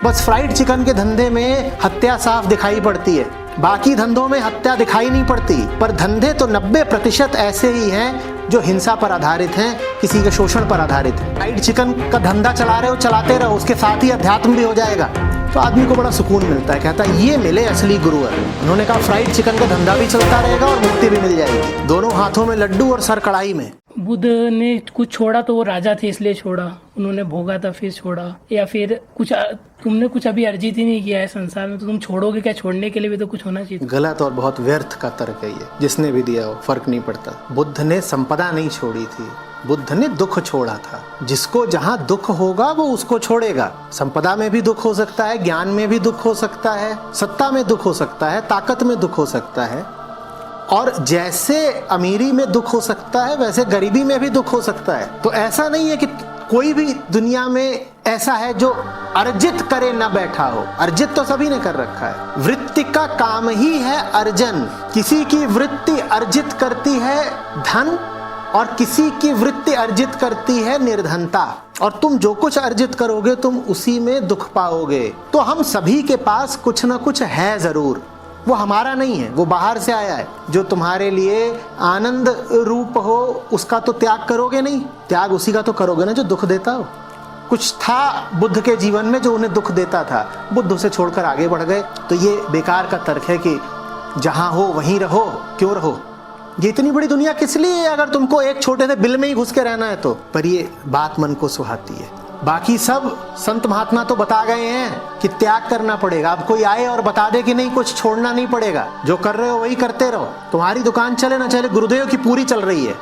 बस fried chicken के धंधे में हत्या साफ दिखाई पड़ती है, बाकी धंधों में हत्या दिखाई नहीं पड़ती। पर धंधे तो 90% ऐसे ही हैं जो हिंसा पर आधारित हैं, किसी के शोषण पर आधारित हैं। फ्राइड चिकन का धंधा चला रहे हो, चलाते रहो, उसके साथ ही अध्यात्म भी हो जाएगा। तो आदमी को बड़ा सुकून मिलता है, कहता है ये मिले असली गुरुवर। उन्होंने कहा फ्राइड चिकन का धंधा भी चलता रहेगा और मुक्ति भी मिल जाएगी। दोनों हाथों में लड्डू और सर कढ़ाई में। बुद्ध ने कुछ छोड़ा तो वो राजा थे इसलिए छोड़ा, उन्होंने भोगा था फिर छोड़ा। या फिर कुछ तुमने कुछ अभी अर्जित ही नहीं किया है संसार में तो तुम छोड़ोगे क्या? छोड़ने के लिए भी तो कुछ होना चाहिए। गलत और बहुत व्यर्थ का तर्क है ये, जिसने भी दिया हो फर्क नहीं पड़ता। बुद्ध ने संपदा नहीं छोड़ी थी, बुद्ध ने दुख छोड़ा था। जिसको जहां दुख होगा वो उसको छोड़ेगा। संपदा में भी दुख हो सकता है, ज्ञान में भी दुख हो सकता है, सत्ता में दुख हो सकता है, ताकत में दुख हो सकता है। और जैसे अमीरी में दुख हो सकता है वैसे गरीबी में भी दुख हो सकता है। तो ऐसा नहीं है कि कोई भी दुनिया में ऐसा है जो अर्जित करे ना बैठा हो। अर्जित तो सभी ने कर रखा है। वृत्ति का काम ही है अर्जन। किसी की वृत्ति अर्जित करती है धन और किसी की वृत्ति अर्जित करती है निर्धनता। और तुम जो कुछ अर्जित करोगे तुम उसी में दुख पाओगे। तो हम सभी के पास कुछ ना कुछ है जरूर, वो हमारा नहीं है, वो बाहर से आया है। जो तुम्हारे लिए आनंद रूप हो उसका तो त्याग करोगे नहीं, त्याग उसी का तो करोगे ना जो दुख देता हो। कुछ था बुद्ध के जीवन में जो उन्हें दुख देता था, बुद्ध उसे छोड़कर आगे बढ़ गए। तो ये बेकार का तर्क है कि जहां हो वहीं रहो, क्यों रहो। ये इतनी बड़ी दुनिया किस लिए है अगर तुमको एक छोटे से बिल में ही घुस के रहना है तो। पर ये बात मन को सुहाती है। बाकी सब संत महात्मा तो बता गए हैं कि त्याग करना पड़ेगा। अब कोई आए और बता दे कि नहीं कुछ छोड़ना नहीं पड़ेगा, जो कर रहे हो वही करते रहो। तुम्हारी दुकान चले ना चले, गुरुदेव की पूरी चल रही है।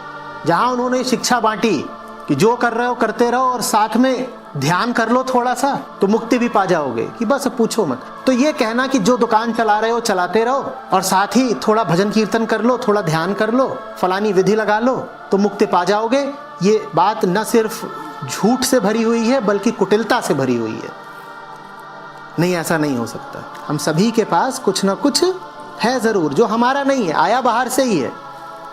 जहां उन्होंने शिक्षा बांटी कि जो कर रहे हो करते रहो और साथ में ध्यान कर लो थोड़ा सा तो मुक्ति भी पा जाओगे, कि बस पूछो मत। तो ये कहना कि जो दुकान चला रहे हो चलाते रहो और साथ ही थोड़ा भजन कीर्तन कर लो, थोड़ा ध्यान कर लो, फलानी विधि लगा लो तो मुक्ति पा जाओगे, ये बात न सिर्फ झूठ से भरी हुई है बल्कि कुटिलता से भरी हुई है। नहीं, ऐसा नहीं हो सकता। हम सभी के पास कुछ ना कुछ है जरूर जो हमारा नहीं है, आया बाहर से ही है,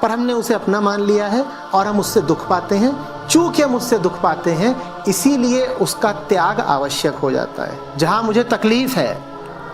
पर हमने उसे अपना मान लिया है और हम उससे दुख पाते हैं। चूंकि हम उससे दुख पाते हैं इसीलिए उसका त्याग आवश्यक हो जाता है। जहां मुझे तकलीफ है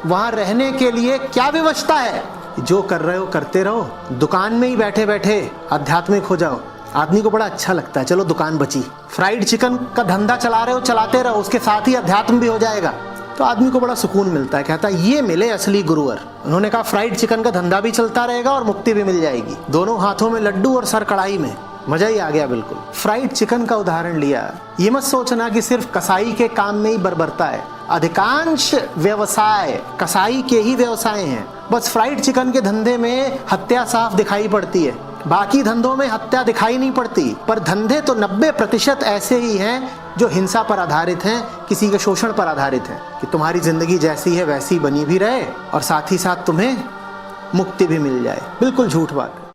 वहां रहने के लिए क्या व्यवस्था है? जो कर रहे हो करते रहो, दुकान में ही बैठे बैठे आध्यात्मिक हो जाओ। आदमी को बड़ा अच्छा लगता है, चलो दुकान बची। फ्राइड चिकन का धंधा चला रहे हो चलाते रहो, उसके साथ ही अध्यात्म भी हो जाएगा। तो आदमी को बड़ा सुकून मिलता है, कहता है ये मिले असली गुरुवर। उन्होंने कहा फ्राइड चिकन का धंधा भी चलता रहेगा और मुक्ति भी मिल जाएगी। दोनों हाथों में लड्डू और सर कढ़ाई में। मजा ही आ गया बिल्कुल। फ्राइड चिकन का उदाहरण लिया, ये मत सोचना कि सिर्फ कसाई के काम में ही बर्बरता है। अधिकांश व्यवसाय कसाई के ही व्यवसाय हैं। बस फ्राइड चिकन के धंधे में हत्या साफ दिखाई पड़ती है, बाकी धंधों में हत्या दिखाई नहीं पड़ती। पर धंधे तो 90% ऐसे ही हैं जो हिंसा पर आधारित हैं, किसी के शोषण पर आधारित हैं, कि तुम्हारी जिंदगी जैसी है वैसी बनी भी रहे और साथ ही साथ तुम्हें मुक्ति भी मिल जाए। बिल्कुल झूठ बात।